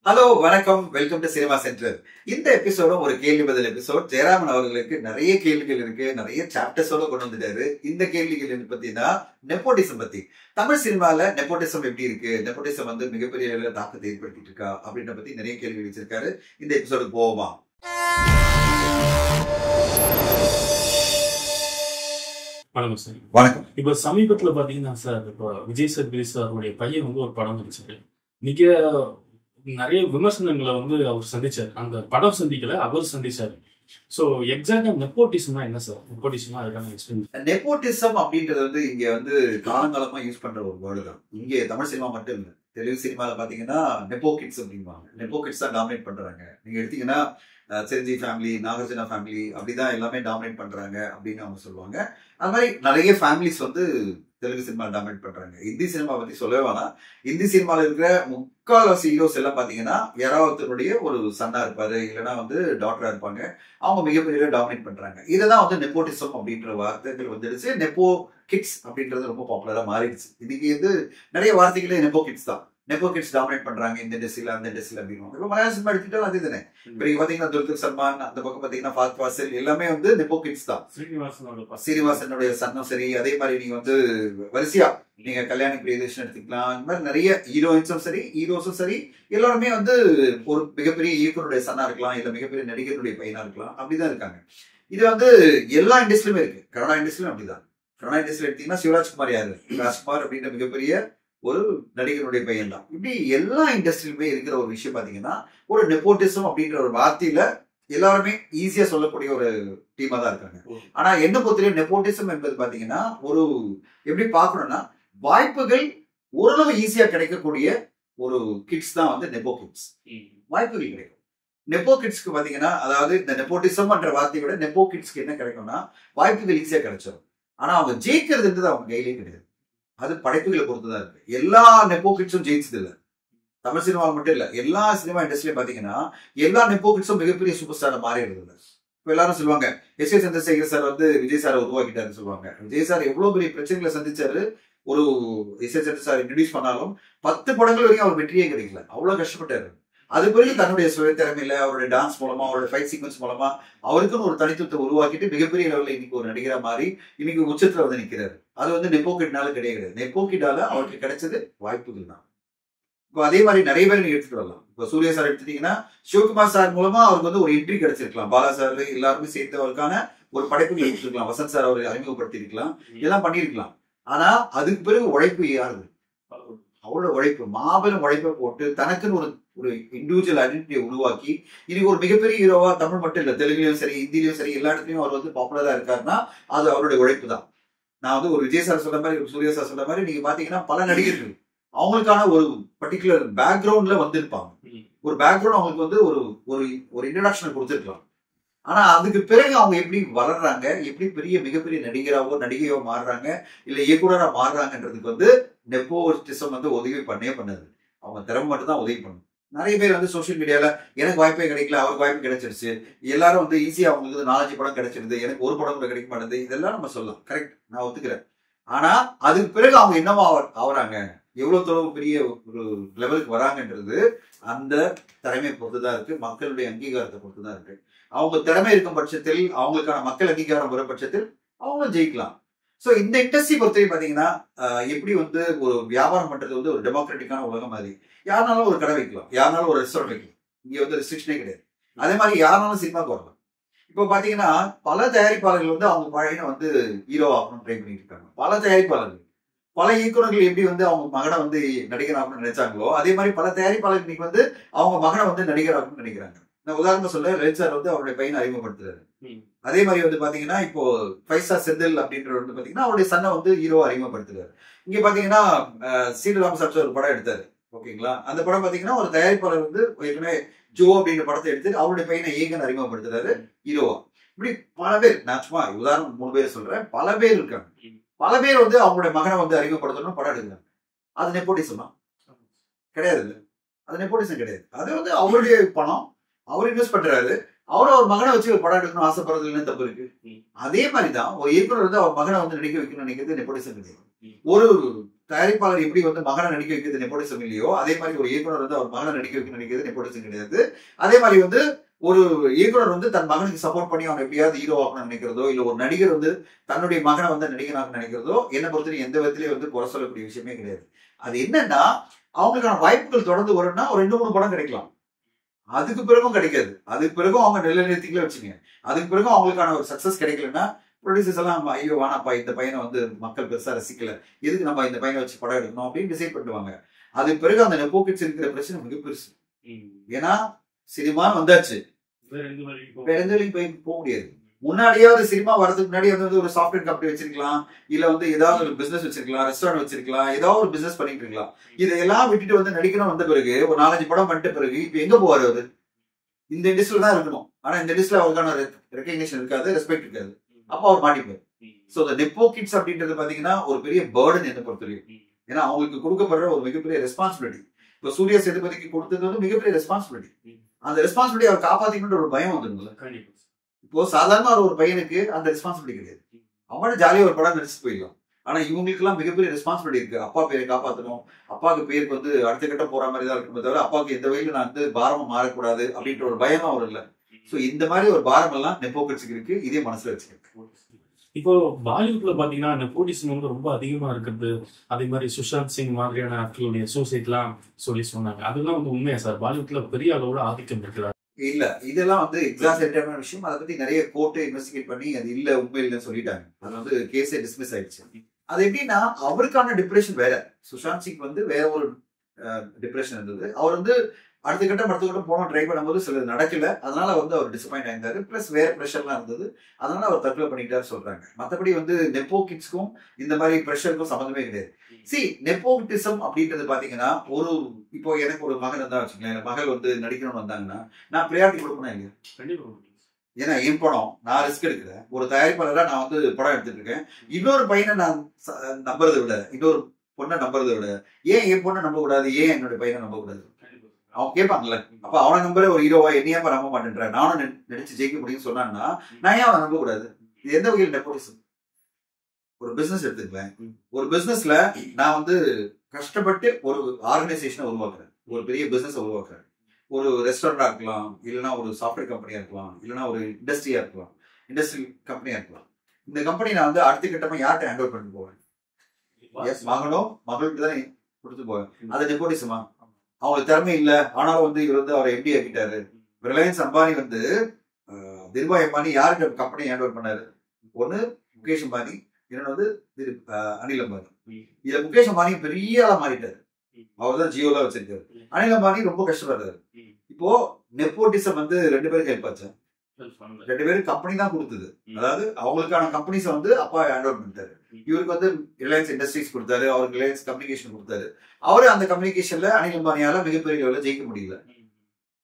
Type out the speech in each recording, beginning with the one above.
Hello வணக்கம், welcome to cinema centre. இந்த எபிசோட ஒரு கேள்வி பதில் எபிசோட். ஜெயராமன் அவர்களுக்கு நிறைய கேள்விகள் இருக்கு, நிறைய சாப்டர்ஸோட கொண்டு வந்துட்டாரு. இந்த கேள்விகள் பத்தினா நெப்போட்டிசம் பத்தி, தமிழ் சினிமால நெப்போட்டிசம் எப்படி இருக்கு, நெப்போட்டிசம் வந்து மிகப்பெரிய தாக்கத்தை ஏற்படுத்திட்டு இருக்கா அப்படின்ற பத்தி நிறைய கேள்வி வச்சிருக்காரு. இந்த எபிசோடுக்கு போவோமா? வணக்கம் சார். வணக்கம். இப்ப சமீபத்துல பாத்தீங்கன்னா சார், இப்போ விஜய் சேதுபதி சாருடைய பையன் வந்து ஒரு படம் நடிச்சாரு. மிக நிறைய விமர்சனங்களை வந்து அவர் சந்திச்சார். அந்த படம் சந்திக்கல, அவர் சந்திச்சாரு. சோ எக்ஸாக்டா நெப்போட்டிசம்னா என்ன சார்? நெப்போட்டிசம்னா அதுக்கான எக்ஸ்பிளைன். நெப்போட்டிசம் அப்படின்றது வந்து இங்க வந்து காலங்காலமா யூஸ் பண்ற ஒரு வேர்டு தான். இங்க தமிழ் சினிமா மட்டும் இல்ல, தெலுங்கு சினிமால பாத்தீங்கன்னா நெப்போ கிட்ஸ் அப்படின்வாங்க. நெப்போ கிட்ஸ் தான் டாமினேட் பண்றாங்க. நீங்க எடுத்தீங்கன்னா சிரஞ்சீவி ஃபேமிலி, நாகார்ஜுனா ஃபேமிலி அப்படிதான் எல்லாமே டாமினேட் பண்றாங்க அப்படின்னு அவங்க சொல்லுவாங்க. அது மாதிரி நிறைய ஃபேமிலிஸ் வந்து தெலுங்கு சினிமா டாமினேட் பண்றாங்க. இந்தி சினிமா பத்தி சொல்லவே வேணாம். இந்தி சினிமால இருக்கிற முக்கால்வாசி ஹீரோஸ் எல்லாம் பாத்தீங்கன்னா யாராவதுடைய ஒரு சன்னா இருப்பாரு, இல்லைன்னா வந்து டாக்டரா இருப்பாங்க. அவங்க மிகப்பெரிய டாமினேட் பண்றாங்க. இததான் வந்து நெப்போட்டிசம் அப்படின்ற வார்த்தைகள் வந்துடுச்சு. நெப்போ கிட்ஸ் அப்படின்றது ரொம்ப பாப்புலரா மாறிடுச்சு. இன்னைக்கு வந்து நிறைய வார்த்தைகளே நெப்போ கிட்ஸ் தான். நெப்போ கிட்ஸ் டாமினேட் பண்றாங்க இந்த இண்டஸ்ட்ரியில, அந்த இண்டஸ்ட்ரியில அப்படின்னு. இப்ப மலையாள சினிமா எடுத்துட்டாலும் அதே தானே. இப்ப நீங்க பாத்தீங்கன்னா துல்கர் சல்மான், அந்த பக்கம் பாத்தீங்கன்னா ஃபாத் ஃபாசில், எல்லாமே வந்து நெப்போ கிட்ஸ் தான். சீனிவாசனுடைய சன்னும் சரி, அதே மாதிரி நீங்க வந்து வரிசையா நீங்க கல்யாணி பிரியதர்ஷன் எடுத்துக்கலாம். இந்த மாதிரி நிறைய ஹீரோயின்ஸும் சரி, ஹீரோஸும் சரி, எல்லாருமே வந்து ஒரு மிகப்பெரிய இயக்குனருடைய சன்னா இருக்கலாம், இல்ல மிகப்பெரிய நடிகருடைய பையனா இருக்கலாம். அப்படிதான் இருக்காங்க. இது வந்து எல்லா இண்டஸ்ட்ரியிலுமே இருக்கு. கன்னடா இண்டஸ்ட்ரியிலும் அப்படிதான். கன்னடா இண்டஸ்ட்ரியில் எடுத்தீங்கன்னா சிவராஜ்குமார் யாரு, ராஜ்குமார் அப்படின்ற மிகப்பெரிய ஒரு நடிகருடைய பையன் தான். இப்படி எல்லா இண்டஸ்ட்ரியிலுமே இருக்கிற ஒரு விஷயம் பாத்தீங்கன்னா, ஒரு நெப்போட்டிசம் அப்படின்ற ஒரு வார்த்தையில எல்லாருமே ஈஸியா சொல்லக்கூடிய ஒரு டீமா தான் இருக்காங்க. ஆனா என்ன பொறுத்தவரையும் நெப்போட்டிசம் என்பது பாத்தீங்கன்னா, ஒரு எப்படி பாக்கணும்னா, வாய்ப்புகள் ஓரளவு ஈஸியா கிடைக்கக்கூடிய ஒரு கிட்ஸ் தான் வந்து நெப்போ கிட்ஸ். வாய்ப்புகள் கிடைக்கும். நெப்போ கிட்ஸ்க்கு பாத்தீங்கன்னா, அதாவது இந்த நெப்போட்டிசம் என்ற வார்த்தையை விட நெப்போ கிட்ஸ்க்கு என்ன கிடைக்கும்னா, வாய்ப்புகள் ஈஸியா கிடைச்சிடும். ஆனா அவங்க ஜெயிக்கிறதுன்றது அவங்க கையிலே கிடையாது. அது படைப்புகளை பொறுத்துதான் இருக்கு. எல்லா நெப்போ கிட்ஸும் ஜெயிச்சது இல்லை. தமிழ் சினிமாவில் மட்டும் இல்ல, எல்லா சினிமா இண்டஸ்ட்ரியிலும் பாத்தீங்கன்னா எல்லா நெப்போ கிட்ஸும் மிகப்பெரிய சூப்பர் ஸ்டார மாறிடுறது இல்லை. இப்ப எல்லாரும் சொல்லுவாங்க, எஸ். ஏ. சந்திரசேகர் சார் வந்து விஜய் சாரை உருவாக்கிட்டாருன்னு சொல்லுவாங்க. விஜய் சார் எவ்வளவு பெரிய பிரச்சனைகளை சந்திச்சாரு. ஒரு எஸ். ஏ. சந்திர சார் இன்ட்ரடியூஸ் பண்ணாலும் 10 படங்கள் வரைக்கும் அவர் வெற்றியே கிடைக்கல. அவ்வளவு கஷ்டப்பட்டாரு. அது பிறகு தன்னுடைய சுய திறமையில, அவருடைய டான்ஸ் மூலமா, அவருடைய ஃபைட் சீக்வன்ஸ் மூலமா அவருக்குன்னு ஒரு தனித்துவத்தை உருவாக்கிட்டு மிகப்பெரிய லெவலில் இன்னைக்கு ஒரு நடிகரா மாறி இன்னைக்கு உச்சத்துல வந்து நிக்கிறாரு. அது வந்து நெப்போ கிட்னால கிடையாது. நெப்போ கிட்டால அவருக்கு கிடைச்சது வாய்ப்புகள் தான். இப்போ அதே மாதிரி நிறைய பேர் நீங்க எடுத்துட்டு வரலாம். இப்போ சூர்யா சார் எடுத்துட்டீங்கன்னா, சிவகுமார் சார் மூலமா அவருக்கு வந்து ஒரு என்ட்ரி கிடைச்சிருக்கலாம். பாலா சார் எல்லாருமே சேர்த்து அவருக்கான ஒரு படைப்புகள் எடுத்துருக்கலாம். வசந்த் சார் அவரை அறிமுகப்படுத்தி இருக்கலாம், இதெல்லாம் பண்ணியிருக்கலாம். ஆனா அதுக்கு பிறகு உழைப்பு யாருது? அவரோட உழைப்பு, மாபெரும் உழைப்பை போட்டு தனக்குன்னு ஒரு ஒரு இண்டிவிஜுவல் ஐடென்டிட்டியை உருவாக்கி இன்னைக்கு ஒரு மிகப்பெரிய ஹீரோவா தமிழ் மட்டும் இல்ல, தெலுங்குலயும் சரி, ஹிந்திலையும் சரி, எல்லா இடத்துலயும் அவர் வந்து பாப்புலரா இருக்காருன்னா அது அவருடைய உழைப்பு தான். நான் வந்து ஒரு விஜய் சார் சொல்ற மாதிரி, சூர்யா சார் சொல்ற மாதிரி, நீங்க பாத்தீங்கன்னா பல நடிகர்கள் அவங்களுக்கான ஒரு பர்டிகுலர் பேக்ரவுண்ட்ல வந்திருப்பாங்க. ஒரு பேக்ரவுண்ட் அவங்களுக்கு வந்து ஒரு ஒரு இன்ட்ரடக்ஷன் கொடுத்துருக்கலாம். ஆனா அதுக்கு பிறகு அவங்க எப்படி வளர்றாங்க, எப்படி பெரிய மிகப்பெரிய நடிகராவோ நடிகையோ மாறுறாங்க, இல்ல இயக்குனரா மாறுறாங்கன்றதுக்கு வந்து நெப்போட்டிசம் வந்து உதவி பண்ணாது. அவங்க திறமை மட்டும் தான் உதவி பண்ணும். நிறைய பேர் வந்து சோசியல் மீடியால எனக்கு வாய்ப்பே கிடைக்கல, அவருக்கு வாய்ப்பு கிடைச்சிருச்சு, எல்லாரும் வந்து ஈஸியா அவங்களுக்கு 4-5 படம் கிடைச்சிருது, எனக்கு ஒரு படம் கூட கிடைக்க மாட்டேது, இதெல்லாம் நம்ம சொல்லலாம். கரெக்ட், நான் ஒத்துக்கிறேன். ஆனா அதுக்கு பிறகு அவங்க என்னவா ஆகுறாங்க, எவ்வளவு தொலைவு பெரிய ஒரு லெவலுக்கு வராங்கன்றது அந்த திறமையை பொறுத்துதான் இருக்கு, மக்களுடைய அங்கீகாரத்தை பொறுத்துதான் இருக்கு. அவங்க திறமை இருக்கும் பட்சத்தில், அவங்களுக்கான மக்கள் அங்கீகாரம் வரும் பட்சத்தில் அவங்க ஜெயிக்கலாம். சோ இந்த இண்டஸ்ட்ரி பொறுத்தவரைக்கும் பாத்தீங்கன்னா, எப்படி வந்து ஒரு வியாபாரம் பண்றது வந்து ஒரு டெமோக்ராட்டிக்கான உலகம் மாதிரி. யாருனாலும் ஒரு கடை வைக்கலாம், யாருனாலும் ஒரு ரெஸ்டாரண்ட் வைக்கலாம். இங்க வந்து ரெஸ்ட்ரிக்ஷனே கிடையாது. அதே மாதிரி யாருனாலும் சினிமாக்கு வரலாம். இப்போ பாத்தீங்கன்னா பல தயாரிப்பாளர்கள் வந்து அவங்க பழைய வந்து ஹீரோ ஆகணும்னு ட்ரை பண்ணிட்டு இருக்காங்க. பல தயாரிப்பாளர்கள், பல இயக்குநர்கள் எப்படி வந்து அவங்க மகனை வந்து நடிகர் ஆகணும்னு நினைச்சாங்களோ, அதே மாதிரி பல தயாரிப்பாளர்கள் இன்னைக்கு வந்து அவங்க மகனை வந்து நடிகர் ஆகணும்னு நினைக்கிறாங்க. நான் உதாரணம் சொல்ல, ரஜினி சார் வந்து அவருடைய பையனை அறிமுகப்படுத்துறாரு. அதே மாதிரி வந்து பாத்தீங்கன்னா இப்போ 5 ஸ்டார் செந்தில் அப்படின்ற வந்து பாத்தீங்கன்னா அவருடைய சன்னை வந்து ஹீரோவா அறிமுகப்படுத்துறாரு. இங்க பாத்தீங்கன்னா சீனிவாசன் சார் ஒரு படம் எடுத்தாரு, ஓகேங்களா? அந்த படம் பாத்தீங்கன்னா ஒரு தயாரிப்பாளர் வந்து ஏற்கனவே ஜோ அப்படின்ற படத்தை எடுத்து அவருடைய பையனை ஏகன் அறிமுகப்படுத்துறாரு ஹீரோவா. இப்படி பல பேர், நான் சும்மா உதாரணம் 3 பேர் சொல்றேன், பல பேர் இருக்காங்க. பல பேர் வந்து அவங்களுடைய மகனை வந்து அறிமுகப்படுத்தணும் படம் எடுக்கிறாங்க. அது நெப்போட்டிசமா? கிடையாது. அது நெப்போட்டிசம் கிடையாது. அது வந்து அவருடைய பணம், அவர் இன்வெஸ்ட் பண்றாரு, அவரும் அவர் மகனை வச்சு ஒரு படம் எடுக்கணும் ஆசைப்படுறதுல தப்பு இருக்கு. அதே மாதிரிதான் ஒரு இயக்குனர் வந்து அவர் மகனை வந்து நடிக்க வைக்கணும்னு நினைக்கிறது நெப்போட்டிசம் கிடையாது. ஒரு தயாரிப்பாளர் எப்படி வந்து மகனை நடிக்க வைக்கிறது நெப்போட்டிசம் இல்லையோ, அதே மாதிரி ஒரு இயக்குனர் வந்து அவர் மகனை நடிக்க வைக்க நினைக்கிறது நெப்போட்டிசம் கிடையாது. அதே மாதிரி வந்து ஒரு இயக்குனர் வந்து தன் மகனுக்கு சப்போர்ட் பண்ணி அவன் எப்படியாவது ஹீரோ ஆகணும்னு நினைக்கிறதோ, இல்ல ஒரு நடிகர் வந்து தன்னுடைய மகனை வந்து நடிகனாக நினைக்கிறதோ, என்ன பொறுத்தவரை எந்த விதத்திலயும் வந்து குறை சொல்லக்கூடிய விஷயமே கிடையாது. அது என்னன்னா, அவங்களுக்கான வாய்ப்புகள் தொடர்ந்து வரும்னா ஒரு 2-3 படம் கிடைக்கலாம். அதுக்கு பிறகும் கிடைக்காது. அதுக்கு பிறகும் அவங்க நிலைநிறுத்திக்கல வச்சுங்க. அதுக்கு பிறகும் அவங்களுக்கான ஒரு சக்சஸ் கிடைக்கலன்னா, ப்ரொடியூசர்ஸ் எல்லாம் ஐயோ வேணாப்பா, இந்த பையனை வந்து மக்கள் பெருசா ரசிக்கல, எதுக்கு நம்ம இந்த பையனை வச்சு படம் எடுக்கணும் அப்படின்னு டிசைட் பண்ணுவாங்க. அதுக்கு பிறகு அந்த நெப்போ கிட்ஸ் இருக்கிற பிரச்சனை மிக பெருசு. ஏன்னா சினிமா வந்தாச்சு, வேற எந்த வழியும் போக முடியாது. முன்னாடியாவது சினிமா வரதுக்கு முன்னாடி வந்து ஒரு சாஃப்ட்வேர் கம்பெனி வச்சிருக்கலாம், இல்ல வந்து ஏதாவது ஒரு பிசினஸ் வச்சிருக்கலாம், ரெஸ்டாரண்ட் வச்சிருக்கலாம், ஏதாவது ஒரு பிசினஸ் பண்ணிட்டு இருக்கலாம். இதையெல்லாம் விட்டுட்டு வந்து நடிக்கணும் வந்த பிறகு ஒரு 4-5 படம் பண்ணிட்ட பிறகு இப்ப எங்க போவாரு அவரு? இந்த இண்டஸ்ட்ரியில தான் இருக்கணும். ஆனா இந்த இண்டஸ்ட்ரியில அவருக்கான ரெகக்னிஷன் இருக்காது, ரெஸ்பெக்ட் இருக்காது. அப்ப அவர் மாட்டிப்பாரு. சோ இந்த நெப்போ கிட்ஸ் அப்படின்றது பாத்தீங்கன்னா ஒரு பெரிய பர்டன் என்ன பொறுத்தவரைக்கும். ஏன்னா அவங்களுக்கு கொடுக்கப்படுற ஒரு மிகப்பெரிய ரெஸ்பான்சிபிலிட்டி. இப்ப சூர்யா சேதுபதிக்கு கொடுத்தது வந்து மிகப்பெரிய ரெஸ்பான்சிபிலிட்டி. அந்த ரெஸ்பான்சிபிலிட்டி அவர் காப்பாத்திக்கணுன்ற ஒரு பயம் வந்துருங்களா? இப்போ சாதாரண ஒரு பையனுக்கு அந்த ரெஸ்பான்சிபிலிட்டி கிடையாது. அவனோட ஜாலியா ஒரு படம் நடிச்சுட்டு போயிடலாம். ஆனா இவங்களுக்கு எல்லாம் மிகப்பெரிய ரெஸ்பான்சிபிலிட்டி இருக்கு. அப்பா பேரை காப்பாற்றணும், அப்பாவுக்கு பேருக்கு வந்து அடுத்த கட்டம் போற மாதிரி தான் இருக்குமே தவிர அப்பாவுக்கு எந்த வகையில நான் வந்து பாரமா மாறக்கூடாது அப்படின்ற ஒரு பயமா அவர் இல்லை. சோ இந்த மாதிரி ஒரு பாரம் எல்லாம் நெப்போ கிட்ஸ்க்கு இருக்கு. இதே மனசுல வச்சுருக்கு. இப்போ பாலிவுட்ல பாத்தீங்கன்னா நெப்போட்டிசம் வந்து ரொம்ப அதிகமா இருக்கிறது. அதே மாதிரி சுஷாந்த் சிங் மாதிரியான ஆட்களுடைய சூசைட்லாம் சொன்னாங்க. அதெல்லாம் வந்து உண்மையா சார்? பாலிவுட்ல பெரிய அளவோட ஆதிக்கம் இருக்கிறார் இல்ல, இதெல்லாம் வந்து எக்ஸாஜரேட்டான விஷயம். அதை பத்தி நிறைய கோர்ட்டு இன்வெஸ்டிகேட் பண்ணி அது இல்ல, உண்மை இல்லைன்னு சொல்லிட்டாங்க. அது வந்து கேஸே டிஸ்மிஸ் ஆயிடுச்சு. அது எப்படின்னா அவருக்கான டிப்ரெஷன் வேற. சுஷாந்த் சிங் வந்து வேற ஒரு டிப்ரெஷன் இருந்தது. அவர் வந்து அடுத்த கட்டம் போனோம் ட்ரை பண்ணும்போது சில நடக்கல, அதனால வந்து அவர் டிசப்பாயிண்ட் ஆயிருந்தாரு. பிளஸ் வேற ப்ரெஷர்லாம் இருந்தது, அதனால அவர் தற்கொலை பண்ணிட்டாரு சொல்றாங்க. மற்றபடி வந்து நெப்போ கிட்ஸ்க்கும் இந்த மாதிரி ப்ரெஷருக்கும் சம்மந்தமே கிடையாது. நெப்போட்டிசம் அப்படின்றது பாத்தீங்கன்னா ஒரு இப்போ எனக்கு ஒரு மகன் இருந்தா வச்சுக்கோங்களேன், என் மகள் வந்து நடிக்கணும்னு வந்தாங்கன்னா நான் ப்ரியாரிட்டி கொடுப்பேனா இல்லையா? ஏன்னா என் படம் நான் ரிஸ்க் எடுக்கிறேன். ஒரு தயாரிப்பாளராக நான் வந்து படம் எடுத்துட்டு இருக்கேன். இன்னொரு பையனை நான் நம்புறதை விட, இன்னொரு பொண்ணை நம்புறதை விட, ஏன் என் பொண்ணை நம்ப கூடாது, ஏன் என்னோட பையனை நம்ப கூடாது? அவன் கேட்பாங்கல்ல. அப்ப அவனை நம்புற ஒரு ஹீரோவா என்னையா நம்ப மாட்டேன்ற, நானும் நடிச்சு ஜெயிக்க முடியும்னு சொன்னான்னா நான் ஏன் அவனை நம்ப கூடாது? இது எந்த வகையில் நெப்போட்டிசம்? ஒரு பிசினஸ் எடுத்துக்கலாம். ஒரு பிசினஸ்ல நான் வந்து கஷ்டப்பட்டு ஒரு ஆர்கனைசேஷனை உருவாக்குறேன், ஒரு பெரிய பிசினஸ் உருவாக்குறேன். ஒரு ரெஸ்டாரண்டா இருக்கலாம், இல்லைன்னா ஒரு சாஃப்ட்வேர் கம்பெனியா இருக்கலாம், இல்லைன்னா ஒரு இண்டஸ்ட்ரியா இருக்கலாம், இண்டஸ்ட்ரியல் கம்பெனியா இருக்கலாம். இந்த கம்பெனி நான் வந்து அடுத்த கட்டமா யார்கிட்ட ஹேண்ட் ஓவர் பண்ணிட்டு போவேன்? மகனோ மகளுக்கு தான் கொடுத்து போவேன். அது நெப்போட்டிசமா? அவங்களுக்கு திறமை இல்லை, ஆனாலும் வந்து இவர் வந்து அவரை எம்டி ஆக்கிட்டாரு. ரிலையன்ஸ் அம்பானி வந்து திருபாய் அம்பானி யாருக்கு கம்பெனி ஹேண்ட் ஓவர் பண்ணாரு? ஒன்னு முகேஷ் அம்பானி, இன்னொன்று வந்து அனில் அம்பானி. இதுல முகேஷ் அம்பானி பெரிய ஆளா மாறிட்டாரு. அவர் தான் ஜியோல வச்சிருக்காரு. அனில் அம்பானி ரொம்ப கஷ்டப்படுறாரு. இப்போ நெப்போட்டிசம் வந்து 2 பேருக்கு ஹெல்ப் ஆச்சு. 2 பேரும் கம்பெனி தான் கொடுத்தது. அதாவது அவங்களுக்கான கம்பெனிஸ் வந்து அப்பா ஹேண்ட் ஓவர் பண்ணிட்டாரு. இவருக்கு வந்து ரிலையன்ஸ் இண்டஸ்ட்ரீஸ் கொடுத்தாரு, அவருக்கு ரிலையன்ஸ் கம்யூனிகேஷன் கொடுத்தாரு. அவரு அந்த கம்யூனிகேஷன்ல அனில் அம்பானியால மிகப்பெரிய லெவலில் ஜெயிக்க முடியல.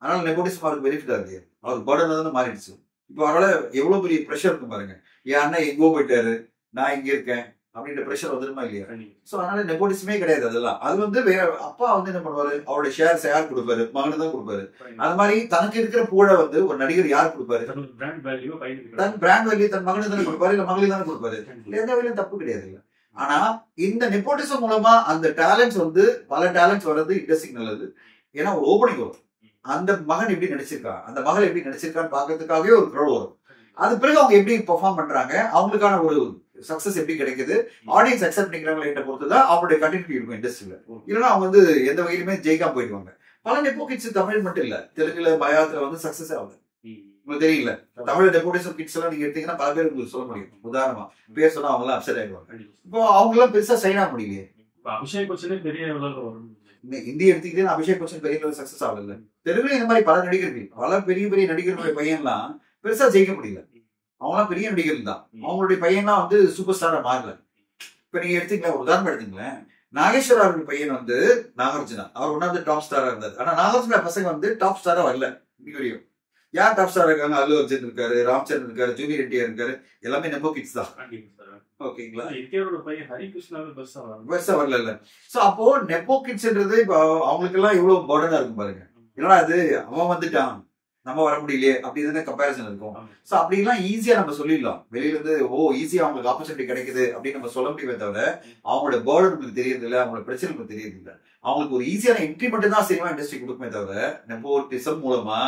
அதனால நெப்போட்டிசம் அவருக்கு பெனிஃபிட் ஆகுது. அவருக்கு பர்டன் தான் மாறிடுச்சு. இப்போ அவரால் எவ்வளவு பெரிய ப்ரெஷர் இருக்கும் பாருங்க. என் அண்ணன் எங்கோ போயிட்டாரு, நான் இங்க இருக்கேன் அப்படின்ற ப்ரெஷர் வந்துருமா இல்லையா? சோ அதனால நெப்போட்டிசமே கிடையாது. அதெல்லாம் அது வந்து வேற. அப்பா வந்து என்ன பண்ணுவாரு, அவருடைய ஷேர்ஸ் யார் கொடுப்பாரு? மகனு தான் கொடுப்பாரு. அது மாதிரி தனக்கு இருக்கிற புகழை வந்து ஒரு நடிகர் யார் கொடுப்பாரு? தன் பிராண்ட் வேல்யூ தன் மகனுக்கு தானே கொடுப்பாரு, இல்ல மகளுக்கு தானே கொடுப்பாரு. எந்த வகையிலும் தப்பு கிடையாது இல்ல. ஆனா இந்த நெப்போட்டிசம் மூலமா அந்த டேலண்ட்ஸ் வந்து பல டேலண்ட்ஸ் வர்றது இண்டஸ்ட்ரிக்கு நல்லது. ஏன்னா ஒரு ஓப்பனிங் வரும். அந்த மகன் எப்படி நடிச்சிருக்கா, அந்த மகள் எப்படி நடிச்சிருக்கான்னு பாக்கிறதுக்காகவே ஒரு க்ரௌட் வரும். அது பிறகு அவங்க எப்படி பெர்ஃபார்ம் பண்றாங்க, அவங்களுக்கான ஒரு சக்சஸ் எப்படி கிடைக்குது, ஆடியன்ஸ் அக்செப்ட் பண்ணிக்கிறாங்களே பொறுத்துதான் அவங்களுடைய கண்டினியூட்டி இருக்கும் இண்டஸ்ட்ரியில. இல்லைன்னா அவங்க வந்து எந்த வகையிலுமே ஜெயிக்காம போயிடுவாங்க. பல நெப்போ கிட்ஸ் தமிழ் மட்டும் இல்ல, தெலுங்குல மலையாளத்துல வந்து சக்சஸ் ஆகுது. உங்களுக்கு தெரியல, தமிழ் நெப்போட்டிசம் கிட்ஸ் எல்லாம் நீங்க எடுத்தீங்கன்னா பல பேர் உங்களுக்கு சொல்ல முடியும். உதாரணமா பேர் சொன்னா அவங்க எல்லாம் அப்செட் ஆயிடுவாங்க. இப்போ அவங்க எல்லாம் பெருசா சைன் ஆக முடியலையே. அபிஷேக் பச்சனே பெரிய இந்திய எடுத்துக்கிட்டே அபிஷேக் பச்சன் பெரிய லெவல் சக்சஸ் ஆகல. தெலுங்குல இந்த மாதிரி பல நடிகர்கள், பல பெரிய பெரிய நடிகர்களுடைய பையன்லாம் பெருசா ஜெயிக்க முடியல. அவங்களாம் பெரிய நடிகர்கள் தான். அவங்களுடைய பையன்லாம் வந்து சூப்பர் ஸ்டாரா மாறல. இப்ப நீங்க எடுத்துக்கலாம், உதாரணம் எடுத்துங்களேன். நாகேஸ்வர அவர்கள் பையன் வந்து நாகார்ஜுனா, அவர் ஒன்னாவது டாப் ஸ்டாரா இருந்தார். ஆனா நாகார்ஜுனா பசங்க வந்து டாப் ஸ்டாரா வரல. இன்னைக்கு யார் டாப் ஸ்டாரா இருக்காங்க? அல்லு அர்ஜுன் இருக்காரு, ராம்சரண் இருக்காரு, ஜூனியர் என்டிஆர் இருக்காரு. எல்லாமே நெப்போ கிட்ஸ் தான். ஓகேங்களா? பெருசா வரல. சோ அப்போ நெப்போ கிட்ஸ்ன்றது இப்போ அவங்களுக்கு எல்லாம் இவ்வளவு பர்டனா இருக்கும் பாருங்க. என்னடா அது, அவன் வந்துட்டான், நம்ம வர முடியலையே அப்படின்னு கம்பேரிசன் இருக்கும். ஸோ அப்படிலாம் ஈஸியா நம்ம சொல்லிடலாம். வெளியில இருந்து ஈஸியா அவங்களுக்கு ஆப்பர்ச்சுனிட்டி கிடைக்குது அப்படின்னு நம்ம சொல்ல முடியுமே தவிர அவங்களோட பேர்டு நமக்கு தெரியறது இல்லை, அவங்களோட பிரச்சனை நமக்கு தெரியறது இல்லை. அவங்களுக்கு ஒரு ஈஸியான என்ட்ரி மட்டும் தான் சினிமா இண்டஸ்ட்ரி கொடுக்குமே தவிர நெப்போட்டிசம் மூலமா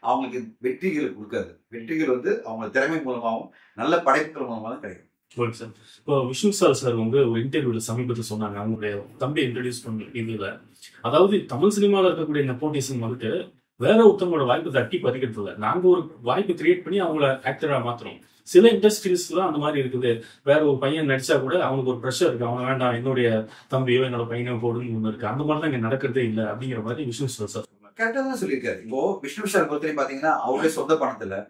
அவங்களுக்கு வெற்றிகள் கொடுக்காது. வெற்றிகள் அவங்க திறமை மூலமாகவும் நல்ல படைப்புகள் மூலமா தான் கிடைக்கும். Okay sir. இப்போ விஷ்ணு சார் வந்து ஒரு இன்டர்வியூல சமீபத்தில் சொன்னாங்க, அவங்களுடைய தம்பி இன்ட்ரடியூஸ் பண்ண இதுல, அதாவது தமிழ் சினிமாவில் இருக்கக்கூடிய நெப்போட்டிசம் வந்துட்டு வேற ஒருத்தவங்களோட வாய்ப்பு தட்டி பறிக்கிறது இல்லை, நாங்க ஒரு வாய்ப்பு கிரியேட் பண்ணி அவங்கள ஆக்டரா மாத்துறோம். சில இண்டஸ்ட்ரீஸ்லாம் அந்த மாதிரி இருக்குது. வேற ஒரு பையன் நடிச்சா கூட அவங்களுக்கு ஒரு ப்ரெஷர் இருக்கு, அவங்க வேண்டாம் என்னுடைய தம்பியோ என்னோட பையனோ போடுன்னு ஒண்ணு இருக்கு. அந்த மாதிரிலாம் இங்க நடக்கிறதே இல்லை அப்படிங்கிற மாதிரி விஷ்ணு சார் சொன்னாங்க. கரெக்டா தான் சொல்லியிருக்காரு. இப்போ விஷ்ணு சார் பொறுத்தவரையும் பாத்தீங்கன்னா அவருடைய சொந்த பணத்துல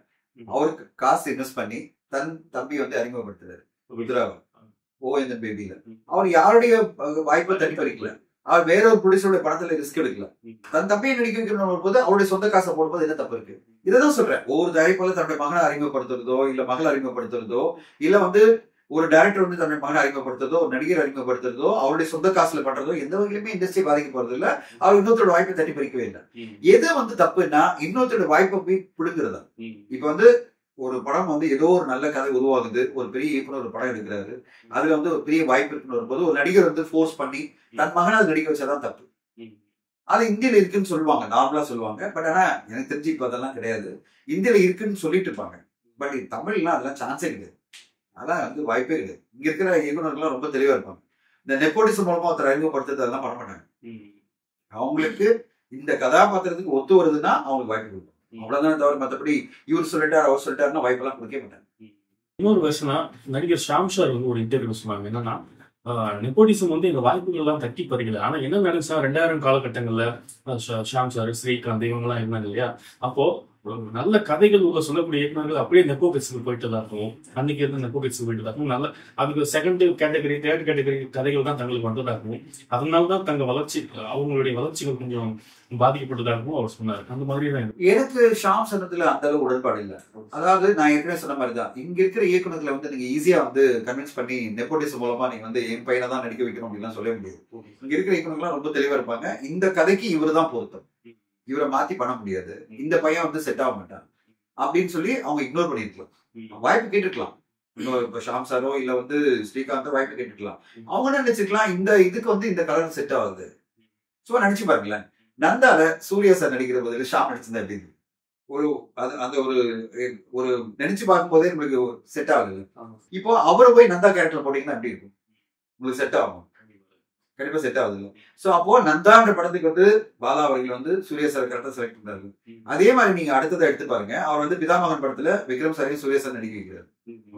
அவருக்கு காசு இன்வெஸ்ட் பண்ணி தன் தம்பி அறிமுகப்படுத்துறாரு ருத்ராவை ஓஎன் பேபியில. அவர் யாருடைய வாய்ப்பை தட்டி பறிக்கல, அவர் வேற ஒரு ப்ரொடியூசருடைய பணத்துல ரிஸ்க் எடுக்கல. தன் தம்பியை நடிக்க வைக்கணும் போது அவருடைய சொந்த காசை போடும்போது என்ன தப்பு இருக்கு? இதான் சொல்றேன். ஒவ்வொரு தயாரிப்பாளர் தன்னுடைய மகனை அறிமுகப்படுத்துறதோ இல்ல மகளை அறிமுகப்படுத்துறதோ இல்ல ஒரு டைரக்டர் தன்னுடைய மகனை அறிமுகப்படுத்துறதோ ஒரு நடிகர் அறிமுகப்படுத்துறதோ அவருடைய சொந்த காசுல பண்றதோ எந்த வகையிலுமே இண்டஸ்ட்ரி பாதிக்க போறது இல்ல. அவர் இன்னொருத்தோட வாய்ப்பை தட்டி பறிக்கவே இல்லை. எது தப்புன்னா இன்னொருத்தோட வாய்ப்பை போய் பிடுங்குறதா. இப்ப ஒரு படம் ஏதோ ஒரு நல்ல கதை உருவாகுது, ஒரு பெரிய இயக்குனர் ஒரு படம் எடுக்கிறாரு, அதுல ஒரு பெரிய வாய்ப்பு இருக்குன்னு வரும்போது ஒரு நடிகர் ஃபோர்ஸ் பண்ணி தன் மகனை அது நடிக்க வச்சாதான் தப்பு. அது இந்தியில இருக்குன்னு சொல்லுவாங்க, நார்மலா சொல்லுவாங்க. பட் ஆனா எனக்கு தெரிஞ்சு இப்ப அதெல்லாம் கிடையாது. இந்தியில இருக்குன்னு சொல்லிட்டு இருப்பாங்க. பட் தமிழ்லாம் அதெல்லாம் சான்ஸே கிடையாது. அதெல்லாம் வாய்ப்பே கிடையாது. இங்க இருக்கிற இயக்குநர்கள்லாம் ரொம்ப தெளிவா இருப்பாங்க. இந்த நெப்போட்டிசம் மூலமா ஒருத்தர் அறிமுகப்படுத்துறது அதெல்லாம் பண்ண மாட்டாங்க. அவங்களுக்கு இந்த கதாபாத்திரத்துக்கு ஒத்து வருதுன்னா அவங்களுக்கு வாய்ப்பு கொடுக்கும், அவ்வளவுதான் தவிர மற்றபடி இவர் சொல்லிட்டார் அவர் சொல்லிட்டாருன்னா வாய்ப்பெல்லாம் கொடுக்க மாட்டாங்க. இன்னொரு வருஷம்னா நடிகர் ஷாம் சார் ஒரு இன்டர்வியூ சொன்னாங்க, என்னன்னா நெப்போட்டிசம் எங்க வாய்ப்புகள் எல்லாம் தட்டி பறிக்கல. ஆனா என்ன நடந்துச்சா 2000 காலகட்டங்கள்ல ஷாம் சார், ஸ்ரீகாந்த் இவங்கெல்லாம் இருந்தாங்க இல்லையா, அப்போ நல்ல கதைகள் உள்ள சொல்லக்கூடிய இயக்குநர்கள் அப்படியே நெப்போகிட்ஸ்க்கு போயிட்டு தான் இருக்கும். அன்னைக்கு இருந்து நெப்போகிட்ஸ்க்கு போயிட்டு தான் இருக்கும். நல்ல அதுக்கு செகண்ட் கேட்டகரி தேர்ட் கேட்டகரி கதைகள் தான் தங்களுக்கு வந்ததாகவும் அதனால்தான் தங்க வளர்ச்சி அவங்களுடைய வளர்ச்சிகள் கொஞ்சம் பாதிக்கப்பட்டதாகவும் அவர் சொன்னார். அந்த மாதிரி தான் எனக்கு ஷாம் சொன்னதுல அந்த அளவு உடன்பாடு இல்லை. அதாவது நான் ஏற்கனவே சொன்ன மாதிரிதான் இங்க இருக்கிற இயக்குநர்களை நீங்க ஈஸியா கன்வின்ஸ் பண்ணி நெப்போட்டிசம் மூலமா நீங்க என் பையனை தான் நடிக்க வைக்கணும் அப்படின்லாம் சொல்ல முடியாது. இங்க இருக்கிற இயக்குநர்கள்லாம் ரொம்ப தெளிவா இருப்பாங்க. இந்த கதைக்கு இவரு தான் பொருத்தம், இவரை மாத்தி பண்ண முடியாது, இந்த பையன் செட் ஆக மாட்டான் அப்படின்னு சொல்லி அவங்க இக்னோர் பண்ணிருக்கலாம். வாய்ப்பு கேட்டுருக்கலாம். இப்ப ஷாம் சாரோ இல்ல ஸ்ரீகாந்தோ வாய்ப்பு கேட்டுருக்கலாம். அவங்க என்ன நினைச்சிருக்கலாம், இந்த இதுக்கு இந்த கலர் செட் ஆகுது. சும்மா நினைச்சு பாருங்களேன், நந்தால சூர்யா சார் நடிக்கிற பதில் ஷாம் நடிச்சிருந்தா எப்படி இருக்கு? அந்த ஒரு நினைச்சு பார்க்கும் போதே நம்மளுக்கு செட் ஆகுது. இப்போ அவரை போய் நந்தா கேரக்டர் போட்டீங்கன்னா எப்படி இருக்கும்? உங்களுக்கு செட் ஆகும்? கண்டிப்பா செட் ஆகுது இல்லை. சோ அப்போ நந்தான்ற படத்துக்கு பாலா அவர்கள் சூர்யா சார் கரெக்டா செலக்ட் பண்றாரு. அதே மாதிரி நீங்க அடுத்ததை எடுத்து பாருங்க, அவர் பிதாமகன் படத்துல விக்ரம் சாரையும் சூர்யா சார் நடிக்க வைக்கிறாரு.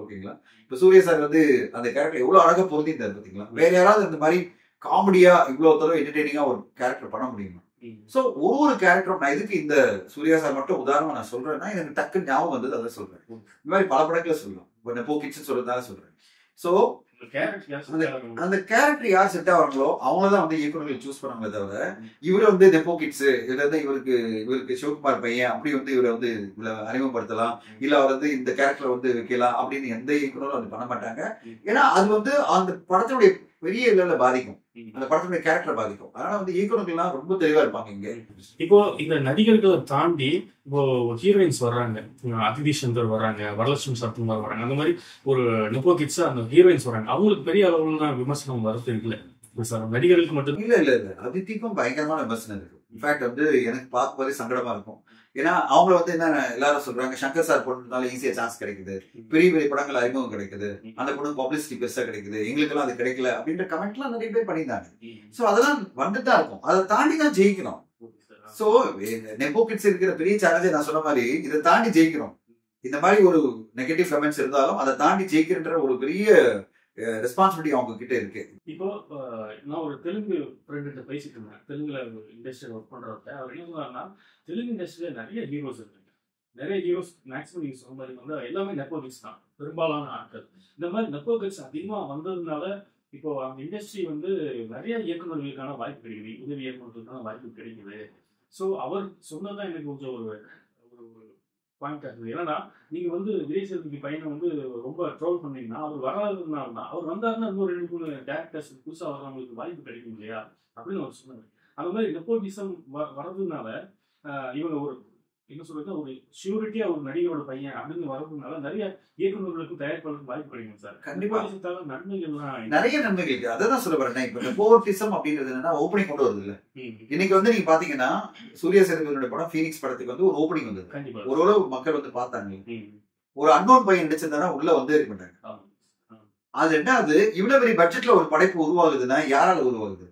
ஓகேங்களா? இப்ப சூர்யா சார் அந்த கேரக்டர் எவ்வளவு அழகா பொருந்திருந்தாரு பாத்தீங்களா? வேற யாராவது இந்த மாதிரி காமெடியா இவ்வளவு தூரம் என்டர்டெய்னிங்கா ஒரு கேரக்டர் பண்ண முடியுமா? சோ ஒரு கேரக்டரும் நான் இதுக்கு இந்த சூர்யா சார் மட்டும் உதாரணமா நான் சொல்றேன்னா எனக்கு டக்குன்னு ஞாபகம் வந்தது, அதை சொல்றேன். இந்த மாதிரி பல படங்களை சொல்லலாம், நெப்போகிட்ஸ் சொல்றதுனால சொல்றேன். சோ அந்த கேரக்டர் யார் செட் ஆவாங்களோ அவங்களதான் இயக்குநர்கள் சூஸ் பண்ணாங்களே தவிர இவரு நெப்போகிட்ஸ் இதுல இவருக்கு சிவகுமார் பையன் அப்படி இவரை அறிமுகப்படுத்தலாம் இல்ல அவர் இந்த கேரக்டர் வைக்கலாம் அப்படின்னு எந்த இயக்குநரும் பண்ண மாட்டாங்க. ஏன்னா அது அந்த படத்தினுடைய பெரிய லெவல்ல பாதிக்கும், அந்த படத்துடைய கேரக்டர் பாதிக்கும். அதனால இயக்குநர்கள்லாம் ரொம்ப தெளிவா இருப்பாங்க. இங்க இப்போ இந்த நடிகர்களை தாண்டி இப்போ ஹீரோயின்ஸ் வர்றாங்க, அதிதி சங்கர் வர்றாங்க, வரலட்சுமி சரத்குமார் வர்றாங்க, அந்த மாதிரி ஒரு நெப்போகிட்ஸ் அந்த ஹீரோயின்ஸ் வர்றாங்க. அவங்களுக்கு பெரிய அளவுல விமர்சனம் வரது இருக்குல்ல சார்? நடிகர்களுக்கு மட்டும் இல்ல அதிதிக்கும் பயங்கரமான விமர்சனம் இருக்கு. இன்ஃபேக்ட் எனக்கு பார்க்கும்போதே சங்கடமா இருக்கும். ஏன்னா அவங்கள என்ன எல்லாரும் சொல்றாங்க, சங்கர் சார் பொண்ணுனால ஈஸியா சான்ஸ் கிடைக்குது, பெரிய பெரிய படங்கள் அறிமுகம் கிடைக்குது, அந்த பொண்ணு பப்ளிசிட்டி பெருசா கிடைக்குது, எங்களுக்கு எல்லாம் அது கிடைக்கல அப்படின்ற கமெண்ட் எல்லாம் நிறைய பேர் பண்ணியிருந்தாங்க. சோ அதெல்லாம் வந்துதான் இருக்கும், அதை தாண்டி தான் ஜெயிக்கணும். சோ நெப்போகிட்ஸ் இருக்கிற பெரிய சேலஞ்சை நான் சொன்ன மாதிரி இதை தாண்டி ஜெயிக்கணும். இந்த மாதிரி ஒரு நெகட்டிவ் கமெண்ட்ஸ் இருந்தாலும் அதை தாண்டி ஜெயிக்கின்ற ஒரு பெரிய ரெஸ்பான்சிபிலிட்டி அவங்க கிட்ட இருக்கு. இப்போ நான் ஒரு தெலுங்கு ஃப்ரெண்ட் பேசிட்டு இருந்தேன், தெலுங்குல இண்டஸ்ட்ரியில் ஒர்க் பண்றவங்க. அவர் என்ன சொன்னாங்கன்னா, தெலுங்கு இண்டஸ்ட்ரியில நிறைய ஹீரோஸ் இருக்காங்க, நிறைய ஹீரோஸ் மேக்ஸிமம் நீங்க சொன்ன மாதிரி எல்லாமே நெப்போகிட்ஸ் தான், பெரும்பாலான ஆட்கள். இந்த மாதிரி நெப்போகிட்ஸ் அதிகமா வந்ததுனால இப்போ அந்த இண்டஸ்ட்ரி நிறைய இயக்குநர்களுக்கான வாய்ப்பு கிடைக்குது, உதவி இயக்குநர்களுக்கான வாய்ப்பு கிடைக்குது. ஸோ அவர் சொன்னதான் எனக்கு கொஞ்சம் ஒரு பாயிண்ட் ஆகுது. ஏன்னா நீங்க விஜய் சேதுபதி பையனை ரொம்ப ட்ரோல் பண்ணீங்கன்னா அவர் வராதுனால தான், அவர் வந்தாருன்னா இன்னும் 2-3 டேரக்டர்ஸ் புதுசாக வர்றவங்களுக்கு வாய்ப்பு கிடைக்கும் இல்லையா அப்படின்னு அவர் சொன்னார். அந்த மாதிரி நெப்போட்டிசம் வர்றதுனால இவங்க ஒரு என்ன சொல்றது ஒரு ஷூரிட்டியா ஒரு நடிகரோட பையன் அப்படின்னு வரதுனால நிறைய இயக்குநர்களுக்கும் தயாரிப்பாளருக்கும் வாய்ப்பு கிடைக்கும் சார். கண்டிப்பா நன்மைகள்லாம் நிறைய நன்மைகள் இருக்கு. அதான் சொல்ல வரேன். இப்ப நெப்போட்டிசம் அப்படின்றது என்னன்னா ஓப்பனிங் கொண்டு வருது இல்ல. இன்னைக்கு வந்து நீங்க பாத்தீங்கன்னா சூர்யா சேதுபதியோட படம் ஃபீனிக்ஸ் படத்துக்கு வந்து ஒரு ஓப்பனிங் வந்தது. கண்டிப்பா ஓரளவு மக்கள் வந்து பார்த்தாங்க. ஒரு அன்னோன் பையன் நடிச்சிருந்தானா உள்ள வந்து இருக்க மாட்டாங்க. அது ரெண்டாவது இவ்வளவு பெரிய பட்ஜெட்ல ஒரு படைப்பு உருவாகுதுன்னா யாரால உருவாகுது?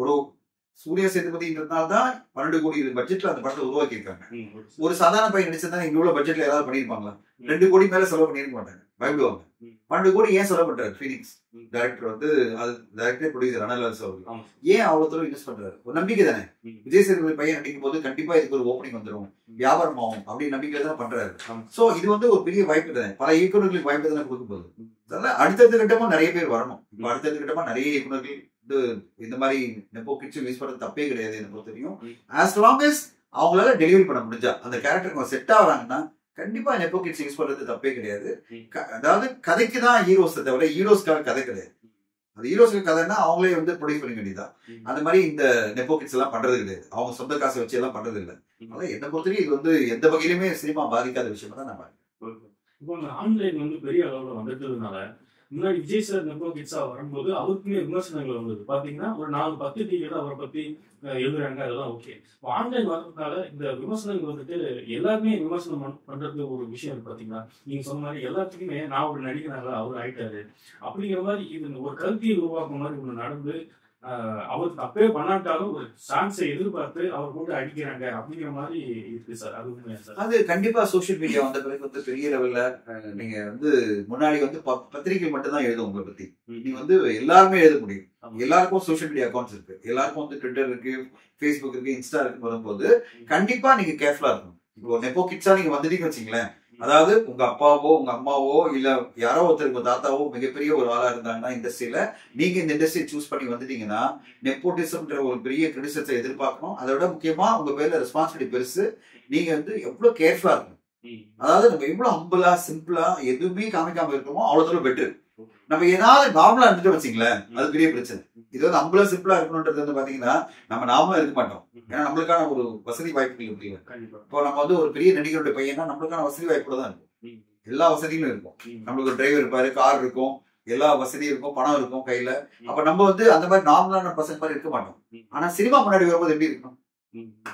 ஒரு சூர்யா சேதுபதின்றதுனால தான் 12 கோடி பட்ஜெட்ல அந்த படத்தை உருவாக்கி இருக்காங்க. ஒரு சாதாரண பையன் நடிச்சிருந்தா இவ்வளவு பட்ஜெட்ல ஏதாவது பண்ணிருப்பாங்களா? 2 கோடி மேல செலவு பண்ணிருக்க மாட்டாங்க, பயப்படுவாங்க. 12 கோடி ஏன் செலவு பண்றாரு ஃபீனிக்ஸ் டைரக்டர் வந்து, அது டைரக்டர் ப்ரொடியூசர் அனலாஸ் அவர்கள் ஏன் அவ்வளவு தூரம் இன்வெஸ்ட் பண்றாரு? ஒரு நம்பிக்கை தானே. விஜய் சேதுபதி பையன் நடிக்கும் போது கண்டிப்பா இதுக்கு ஒரு ஓப்பனிங் வந்துடும், வியாபாரம் ஆகும் அப்படின்னு நம்பிக்கை தான் பண்றாரு. சோ இது வந்து ஒரு பெரிய வாய்ப்பு தானே, பல இயக்குநர்களுக்கு வாய்ப்பு தானே கொடுக்கும் போது. அடுத்தடுத்த கட்டமா நிறைய பேர் வரணும். இப்ப அடுத்தடுத்த கட்டமா நிறைய இயக்குநர்கள் இந்த மாதிரி நெப்போ கிட்ஸ் யூஸ் பண்றது தப்பே கிடையாது எனக்கு பொறுத்த தெரியும். ஆஸ் லாங் as அவங்களால டெலிவரி பண்ண முடிஞ்சா அந்த கேரக்டருக்கு செட் ஆகுறாங்கன்னா கண்டிப்பா நெப்போ கிட்ஸ் யூஸ் பண்றது தப்பே கிடையாது. அதாவது கதைக்கு தான் ஹீரோஸ் தவிர ஹீரோஸ்க்காக கதை கிடையாது. அது ஹீரோஸ்க்கு கதைன்னா அவங்களே வந்து ப்ரொடியூஸ் பண்ண வேண்டியதான். அந்த மாதிரி இந்த நெப்போ கிட்ஸ் எல்லாம் பண்றது கிடையாது. அவங்க சொந்த காசை வச்சு எல்லாம் பண்றது இல்லை. அதனால என்ன பொறுத்தவரைக்கும் இது வந்து எந்த வகையிலுமே சினிமா பாதிக்காத விஷயம் தான் நம்ம. இப்போ ஆன்லைன் வந்து பெரிய அளவுல வந்துட்டதுனால முன்னாடி விஜய் சார் நெப்போ கிட்ஸா வரும்போது அவருக்குமே விமர்சனங்கள் வந்தது. பாத்தீங்கன்னா ஒரு 4-10 டிக்கெட் அவரை பத்தி எழுதுறாங்க, அதெல்லாம் ஓகே. ஆன்லைன் வர்றதுனால இந்த விமர்சனங்கள் வந்துட்டு எல்லாருமே விமர்சனம் பண்றது ஒரு விஷயம் இருக்கு. பாத்தீங்கன்னா நீங்க சொன்ன மாதிரி எல்லாத்துக்குமே நான் ஒரு நடிகனால அவர் ஆயிட்டாரு அப்படிங்கிற மாதிரி இது ஒரு கருத்தியை உருவாக்குற மாதிரி ஒண்ணு நடந்து அவர் தப்பே பண்ணாட்டாலும் ஒரு சான்ஸை எதிர்பார்த்து அவர் போட்டு அடிக்கிறாங்க அப்படிங்கிற மாதிரி இருக்கு சார். அது உண்மையா சார்? அது கண்டிப்பா சோசியல் மீடியா வந்த பிறகு வந்து பெரிய லெவல்ல நீங்க வந்து முன்னாடி வந்து பத்திரிகை மட்டும் தான் எழுதும் உங்களை பத்தி. நீங்க வந்து எல்லாருமே எழுத முடியும். எல்லாருக்கும் சோசியல் மீடியா அக்கௌண்ட்ஸ் இருக்கு. எல்லாருக்கும் வந்து ட்விட்டர் இருக்கு, ஃபேஸ்புக் இருக்கு, இன்ஸ்டா இருக்கு. வரும்போது கண்டிப்பா நீங்க கேர்ஃபுல்லா இருக்கணும். இப்போ நெப்போ கிட்ஸா நீங்க வந்துட்டீங்கன்னு வச்சுங்களேன், அதாவது உங்க அப்பாவோ உங்க அம்மாவோ இல்ல யாரோ ஒருத்தர் உங்க தாத்தாவோ மிகப்பெரிய ஒரு ஆளா இருந்தாங்கன்னா இண்டஸ்ட்ரியில, நீங்க இந்த இண்டஸ்ட்ரியை சூஸ் பண்ணி வந்துட்டீங்கன்னா நெப்போட்டிசம்ன்ற ஒரு பெரிய கிரிட்டிசிசத்தை எதிர்பார்க்கணும். அதை விட முக்கியமா உங்க பேர்ல ரெஸ்பான்சிபிலிட்டி பெருசு. நீங்க வந்து எவ்வளவு கேர்ஃபுல்லா இருக்கணும். அதாவது நம்ம எவ்வளவு ஹம்பிளா சிம்பிளா எதுவுமே காமிக்காம இருக்கணுமோ அவ்வளவு தூரம் பெட்டர். நம்ம ஏதாவது நார்மலா இருந்துட்டு வச்சுங்களேன், அது பெரிய பிரச்சனை. இது வந்து ஹம்பிளா சிம்பிளா இருக்கணும்ன்றது வந்து பாத்தீங்கன்னா நம்ம நார்மலா இருக்க மாட்டோம். ஏன்னா நம்மளுக்கான ஒரு வசதி வாய்ப்புகள் இருக்கு. இப்போ நம்ம வந்து ஒரு பெரிய நடிகருடைய பையனா நம்மளுக்கான வசதி வாய்ப்புல தான் இருக்கும். எல்லா வசதிகளும் இருக்கும். நம்மளுக்கு ஒரு டிரைவர் இருப்பாரு, கார் இருக்கும், எல்லா வசதியும் இருக்கும், பணம் இருக்கும் கையில. அப்ப நம்ம வந்து அந்த மாதிரி நார்மலான பர்சன் மாதிரி இருக்க மாட்டோம். ஆனா சினிமா முன்னாடி வரும்போது எப்படி இருக்கும்?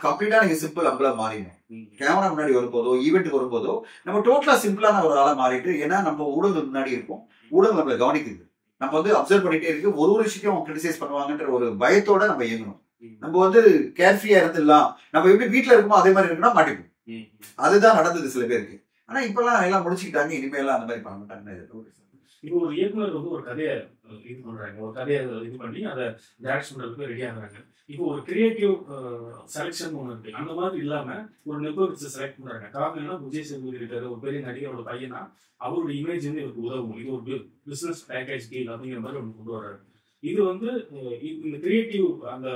கம்ப்ளீட்டா நீங்க சிம்பிள் அம்பிளா மாறிடும். கேமரா முன்னாடி வரும்போதோ ஈவெண்ட்டுக்கு வரும்போதோ நம்ம டோட்டலா சிம்பிளான ஒரு ஆளா மாறிட்டு, ஏன்னா நம்ம ஊடகம் முன்னாடி இருக்கும், ஊடகம் நம்மளை கவனிக்குது, நம்ம வந்து அப்சர்வ் பண்ணிட்டே இருக்கு, ஒரு விஷயம் கிரிட்டிசைஸ் பண்ணுவாங்கன்ற ஒரு பயத்தோட நம்ம இயங்கணும். நம்ம வந்து கேர்ஃப்ரீயா இருந்துடலாம், நம்ம எப்படி வீட்டுல இருக்கோமோ அதே மாதிரி இருக்குன்னா மாட்டிக்கும். அதுதான் நடந்தது சில பேருக்கு. ஆனா இப்பெல்லாம் எல்லாம் முடிச்சுக்கிட்டாங்க, இனிமேலாம் அந்த மாதிரி பண்ண மாட்டாங்க. இப்போ ஒரு இயக்குனர் வந்து ஒரு கதையை இது பண்றாங்க, ஒரு கதையை இது பண்ணி அதை டைரக்ஷன் பண்றதுக்கு ரெடி ஆகுறாங்க. இப்போ ஒரு கிரியேட்டிவ் செலெக்ஷன் ஒன்று இருக்கு. அந்த மாதிரி இல்லாம ஒரு நெப்போ கிட்ஸை செலக்ட் பண்றாங்க. காரணம் என்ன, விஜய் சேதுபதி இருக்காரு, ஒரு பெரிய நடிகரோட பையனா அவருடைய இமேஜ் வந்து இவருக்கு உதவும், இது ஒரு பிசினஸ் பேக்கேஜ் டீல் அப்படிங்கிற மாதிரி ஒன்று கொண்டு வர்றாரு. இது வந்து இந்த கிரியேட்டிவ் அந்த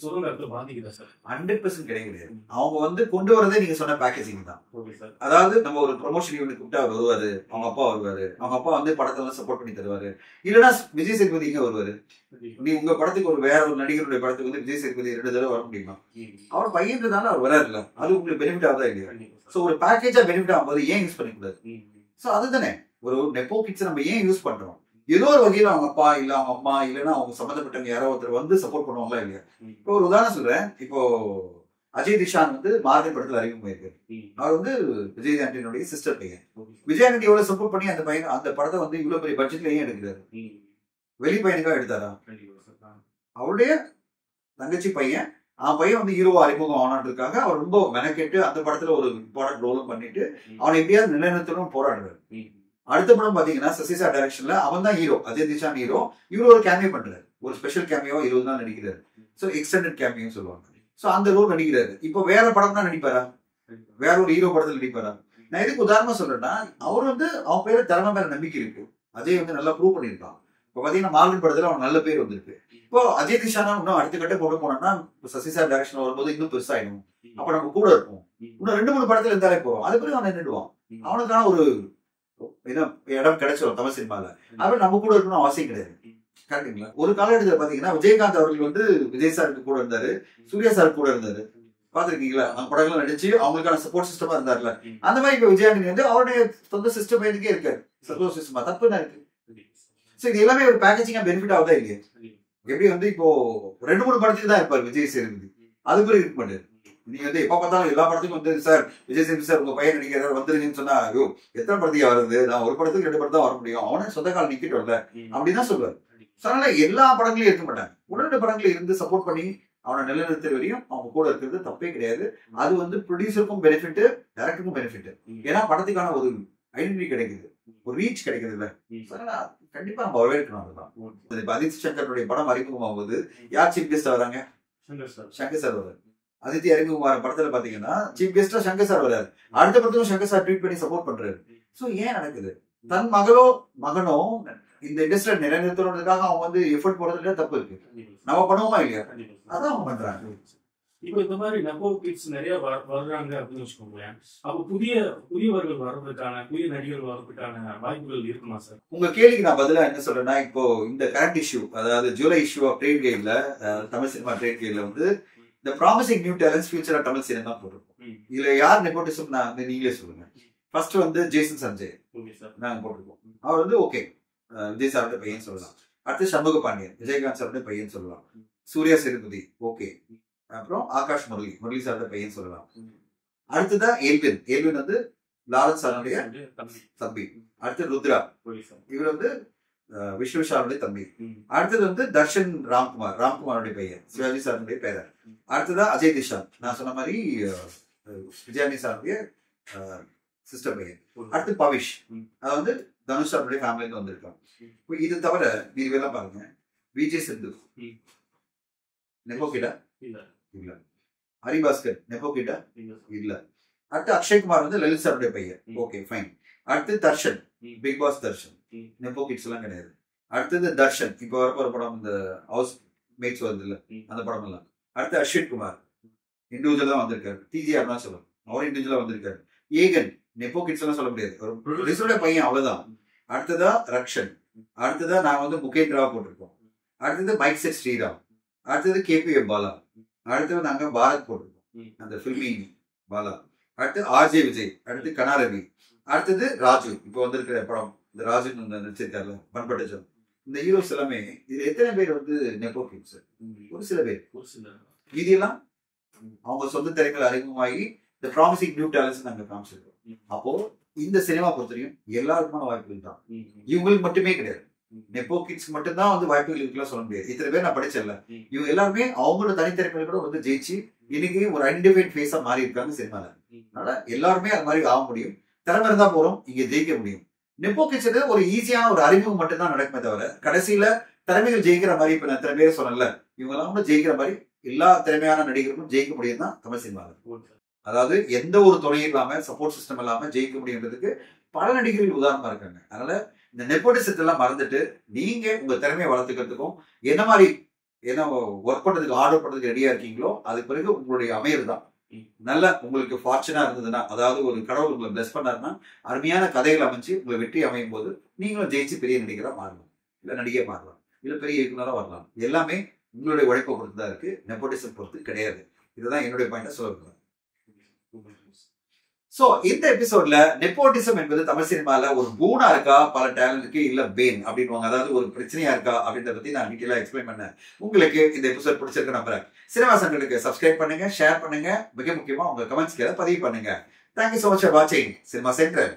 சுதந்திரத்தை பாதிக்குதா சார்? 100% கிடையாது. அவங்க வந்து கொண்டு வரதே நீங்க சொன்ன பேக்கேஜிங் தான். அதாவது நம்ம ஒரு ப்ரொமோஷன் ஈவென்ட் கூப்பிட்டா அவர் வருவாரு, அவங்க அப்பா வருவாரு, அவங்க அப்பா வந்து படத்தெல்லாம் சப்போர்ட் பண்ணி தருவாரு. இல்லைன்னா விஜய் சேதுபதி இங்க வருவாரு. நீ உங்க படத்துக்கு ஒரு வேற ஒரு நடிகருடைய படத்துக்கு வந்து விஜய் சேதுபதி 2 தடவை வர முடியுமா? அவர் பையன்றதால அவர் வராருல்ல, அது உங்களுக்கு பெனிஃபிட் ஆகுதா இல்லையா? சோ ஒரு பேக்கேஜா பெனிஃபிட் ஆகும்போது ஏன் யூஸ் பண்ணிக்கூடாது? சோ அதுதானே ஒரு நெப்போ கிட்ஸ் நம்ம ஏன் யூஸ் பண்றோம்? ஏதோ ஒரு வகையில அவங்க அப்பா இல்ல அவங்க அம்மா இல்லைன்னா அவங்க சம்பந்தப்பட்டவங்க யாரோ ஒருத்தர் வந்து சப்போர்ட் பண்ணுவாங்களா இல்லையா? இப்போ ஒரு உதாரணம் சொல்றேன். இப்போ அஜய் திஷான் வந்து மார்கன் படத்துல அறிமுகமாயிருக்காரு. அவர் வந்து விஜய் ஆண்டனியோட சிஸ்டர் பையன். விஜய் ஆண்டனி எவ்வளவு சப்போர்ட் பண்ணி அந்த பையன் அந்த படத்தை வந்து இவ்வளவு பெரிய பட்ஜெட்ல ஏன் எடுக்கிறாரு? வெளி பையனுக்காக எடுத்தாரா? அவருடைய தங்கச்சி பையன், அவன் பையன் வந்து ஹீரோவா அறிமுகம் ஆனான்றதுக்காக அவர் ரொம்ப மெனக்கெட்டு அந்த படத்துல ஒரு இம்பார்ட்டன்ட் ரோலும் பண்ணிட்டு அவனை எப்படியாவது நிலைநிறுத்தணும் போராடுறாரு. அடுத்த படம் பாத்தீங்கன்னா சசிசா டைரக்ஷன்ல அவன் தான் ஹீரோ, அஜய் திஷான் ஹீரோ. இவரு ஒரு கேமியோ பண்றாரு, ஒரு ஸ்பெஷல் கேமியோ 20 நாள் நடிக்கிறாரு. சோ எக்ஸ்டெண்டட் கேமியோ சொல்லுவாங்க. சோ அந்த ரோல் நடிக்கிறாரு. இப்போ வேற படம் தான் நடிப்பாரா? வேற ஒரு ஹீரோ படத்துல நடிப்பாரா? நான் எதுக்கு உதாரணமா சொல்றேன்னா, அவர் வந்து அவன் பேரு திறமை மேல நம்பிக்கை இருக்கு. அஜய் வந்து நல்லா ப்ரூவ் பண்ணிருக்கான். இப்போ பாத்தீங்கன்னா மார்கன் படத்துல அவன் நல்ல பேர் வந்திருக்கு. இப்போ அஜய் திஷானா இன்னும் அடுத்த கட்ட கொண்டு போனோம்னா சசிசா டைரக்ஷன் வரும்போது இன்னும் பெருசாயிடும். அப்ப நம்ம கூட இருப்போம். இன்னும் 2-3 படத்துல இருந்தாலே போறோம். அது பிறகு அவன் நின்றுடுவான். அவனுக்கான ஒரு இடம் கிடைச்சிடும் தமிழ் சினிமால. அவரு நம்ம கூட இருக்கணும் அவசியம் கிடையாது. கரெக்டுங்களா? ஒரு காலகட்டத்தில் பாத்தீங்கன்னா விஜயகாந்த் அவர்கள் வந்து விஜய் சாருக்கு கூட இருந்தாரு, சூர்யா சாருக்கு கூட இருந்தாரு. பாத்துருக்கீங்களா? அந்த படங்கள்லாம் நடிச்சு அவங்களுக்கான சப்போர்ட் சிஸ்டமா இருந்தாருல, அந்த மாதிரி இப்ப விஜயாண்டனி வந்து அவருடைய சொந்த சிஸ்டம் எதுக்கே இருக்காரு, சப்போர்ட் சிஸ்டமா. தப்பு என்ன இருக்கு? சோ இது எல்லாமே ஒரு பேக்கேஜிங்கா பெனிஃபிட் ஆகுதா இல்லையா? எப்படி வந்து இப்போ 2-3 படத்துக்கு தான் இருப்பாரு விஜய் சேதுபதி, அது கூட இருக்க மாட்டாரு. நீங்க வந்து எப்ப பார்த்தாலும் எல்லா படத்துக்கும் வந்து சார் விஜய் சேதுபதி சார் உங்க பையன் நடிக்கிறார் வந்துருங்கன்னு சொன்னா, ஐயோ எத்தனை படத்துக்கு வருது, நான் ஒரு படத்துக்கு 2 படம் தான் வர முடியும், அவனே சொந்த கால் நிக்கட்டும்ல அப்படிதான் சொல்லுவாரு. அதனால எல்லா படங்களையும் இருக்க மாட்டாங்க, 1-2 படங்களை இருந்து சப்போர்ட் பண்ணி அவனை நிலைநிறுத்த வரையும் அவங்க கூட இருக்கிறது தப்பே கிடையாது. அது வந்து ப்ரொடியூசருக்கும் பெனிஃபிட், டைரக்டருக்கும் பெனிஃபிட். ஏன்னா படத்துக்கான ஒரு ஐடென்டிட்டி கிடைக்குது, ஒரு ரீச் கிடைக்குது இல்ல. கண்டிப்பா நம்ம வரவேற்கணும். அதுதான் இப்ப அதித்தி சங்கருடைய படம் அறிமுகமாகும்போது யார் சீஃப் கெஸ்ட் வராங்க? சங்கர் சார் வர்றாரு. அதித்தி அறிமுகமான படத்துல பாத்தீங்கன்னா சீஃப் கெஸ்டா சங்கர் சார் வர்றாரு. அடுத்த படத்துக்கும் சங்கர் சார் ட்வீட் பண்ணி சப்போர்ட் பண்றாரு. சோ ஏன் நடக்குது? தன் மகனோ இந்த இண்டஸ்ட்ரியை நிலைநிறுத்தணுன்றதுக்காக அவங்க வந்து எஃபர்ட் போடுறதுல தப்பு இருக்கு. நம்ம பண்ணுவோமா இல்லையா? அதான் அவங்க பண்றாங்க. இப்ப இந்த மாதிரி நெப்போ கிட்ஸ் நிறைய வர்றாங்க அப்படின்னு வச்சுக்கோங்களேன். அப்ப புதியவர்கள் வர்றதுக்கான, புதிய நடிகர்கள் வர்றதுக்கான வாய்ப்புகள் இருக்குமா சார்? உங்க கேள்விக்கு நான் பதிலா என்ன சொல்றேன்னா, இப்போ இந்த கரண்ட் இஷ்யூ, அதாவது ஜூலை இஷ்யூ ஆஃப் ட்ரேட் கைட்ல, தமிழ் சினிமா ட்ரேட் கைட்ல வந்து இந்த promising new talents future of Tamil cinema போட்டிருக்கோம். இதுல யார் நெப்போட்டிசம் நான் வந்து நீங்களே சொல்லுங்க. ஃபர்ஸ்ட் வந்து ஜேசன் சஞ்சய் நாங்க போட்டிருக்கோம். அவர் வந்து ஓகே விஜய் சாரோட பையன் சொல்லலாம். அடுத்து சண்முக பாண்டியன் விஜயகாந்த் சாரோட பையன் சொல்லலாம். சூர்யா சேதுபதி ஓகே. அப்புறம் ஆகாஷ் முரளி சாரோட பையன் சொல்லலாம். அடுத்துதான் ஏல்வின் வந்து லாரன்ஸ் சாரோடைய தம்பி. அடுத்து ருத்ரா, இவர் வந்து விஷ்ணு சாருடைய தம்பி. அடுத்தது வந்து தர்ஷன் ராம்குமாரோடைய பையன், சிவாஜி சாருடைய பேரர். அடுத்ததான் அஜய் திஷான், நான் சொன்ன மாதிரி விஜயானி சாருடைய சிஸ்டர் பையன். அடுத்து பவிஷ், அது வந்து தனுஷ் சாருடைய ஃபேமிலியில வந்திருக்காங்க. இது தவிர நீங்க பாருங்க, விஜய் சிந்து நெப்போ கிட்ட இல்ல, ஹரிபாஸ்கர் நெப்போ கிட்ட இல்ல. அடுத்து அக்ஷய்குமார் வந்து லலித் சாருடைய பையன், ஓகே ஃபைன். அடுத்து Darshan, Bigg Boss Darshan, nepo kids எல்லாம் கிடையாது. அடுத்தது தர்ஷன், இப்போ வரப்போற படம் இந்த ஹவுஸ் மேட்ஸ் வருது இல்ல, அந்த படம் எல்லாம். அடுத்து அஸ்வின் குமார் இண்டிவிஜுவலா வந்திருக்காரு. டிஜி அருணாச்சலம் அவர் இண்டிவிஜுவலா வந்திருக்காரு. ஏகன் நெப்போ கிட்ஸ் எல்லாம் சொல்ல முடியாது, ஒரு ப்ரொடியூசரோட பையன் அவ்வளவுதான். அடுத்ததா ரக்ஷன், அடுத்ததா நான் வந்து முகேந்திரா போட்டிருக்கோம். அடுத்தது மைக் செட் ஸ்ரீராம், அடுத்தது KPM பாலா, அடுத்தது நாங்க பாரத் போட்டிருக்கோம், அந்த ஃபில்மி பாலா. அடுத்து RJ விஜய், அடுத்து கனாரவி, அடுத்தது ராஜு, இப்போ வந்திருக்கிற படம் இந்த ராஜு நடிச்சிருக்காருல பண்பட்டஜம். இந்த ஹீரோஸ் எல்லாமே இது எத்தனை பேர் வந்து நெப்போ கிட்ஸ்? ஒரு சில பேர். இதெல்லாம் அவங்க சொந்த திறமைகள் அறிமுகமாகி இந்த ப்ராமிசிங் நியூ டேலண்ட்ஸ் நாங்க காமிச்சிருக்கோம். அப்போ இந்த சினிமா பொறுத்தவரையும் எல்லாருக்குமான வாய்ப்புகள் தான், இவங்களுக்கு மட்டுமே கிடையாது. நெப்போ கிட்ஸ் மட்டும்தான் வந்து வாய்ப்புகள் இருக்குலாம் சொல்ல முடியாது. இத்தனை பேர் நான் படிச்சல, இவங்க எல்லாருமே அவங்களோட தனித்திறமைகள் கூட வந்து ஜெயிச்சு இன்னைக்கு ஒரு ஐடென்டிஃபைட் ஃபேஸா மாறி இருக்காங்க சினிமால. அதனால எல்லாருமே அது மாதிரி ஆக முடியும். திறமை இருந்தா போறோம், இங்க ஜெயிக்க முடியும். நெப்போ கிட்ஸ் ஒரு ஈஸியான ஒரு அறிமுகம் மட்டும் தான் நடக்குமே தவிர கடைசியில திறமைகள் ஜெயிக்கிற மாதிரி இப்ப நான் எத்தனை பேர் சொன்னல, இவங்க எல்லாம் ஜெயிக்கிற மாதிரி எல்லா திறமையான நடிகர்களும் ஜெயிக்க முடியும் தான் தமிழ் சினிமால. அதாவது எந்த ஒரு துணையும் இல்லாம சப்போர்ட் சிஸ்டம் இல்லாம ஜெயிக்க முடியுன்றதுக்கு பல நடிகர்கள் உதாரணமா இருக்காங்க. அதனால இந்த நெப்போட்டிசத்தை எல்லாம் மறந்துட்டு நீங்க உங்க திறமையை வளர்த்துக்கிறதுக்கும் என்ன மாதிரி ஒர்க் பண்றதுக்கு ஆர்டர் பண்றதுக்கு ரெடியா இருக்கீங்களோ அதுக்கு பிறகு உங்களுடைய அமையர் தான் நல்ல உங்களுக்கு ஃபார்ச்சுனா இருந்ததுன்னா, அதாவது ஒரு கடவுள் உங்களை பிளஸ் பண்ணாருன்னா அருமையான கதைகள் அமைச்சு உங்களை வெற்றி அமையும் போது நீங்களும் ஜெயிச்சு பெரிய நடிகரா மாறலாம், இல்ல நடிகை மாறலாம், இல்ல பெரிய இயக்குனரா வரலாம். எல்லாமே உங்களுடைய உழைப்பை பொறுத்து தான் இருக்கு, நெப்போட்டிசம் பொறுத்து கிடையாது. இதுதான் என்னுடைய பாயிண்டா சொல்ல. சோ இந்த எபிசோட்ல நெப்போட்டிசம் என்பது தமிழ் சினிமால ஒரு பூனா இருக்கா, பல டேலண்ட்க்கு, இல்ல பேன் அப்படின்வாங்க, அதாவது ஒரு பிரச்சனையா இருக்கா அப்படின்றத பத்தி நான் டீட்டெயிலா எக்ஸ்பிளைன் பண்ணேன். உங்களுக்கு இந்த எபிசோட் பிடிச்சிருக்கு நம்புறேன். சினிமா சென்டருக்கு சப்ஸ்கிரைப் பண்ணுங்க, ஷேர் பண்ணுங்க, மிக முக்கியமா உங்க கமெண்ட்ஸ் பதிவு பண்ணுங்க. தேங்க்யூ சோ மச் ஃபார் வாட்சிங் சினிமா சென்டர்.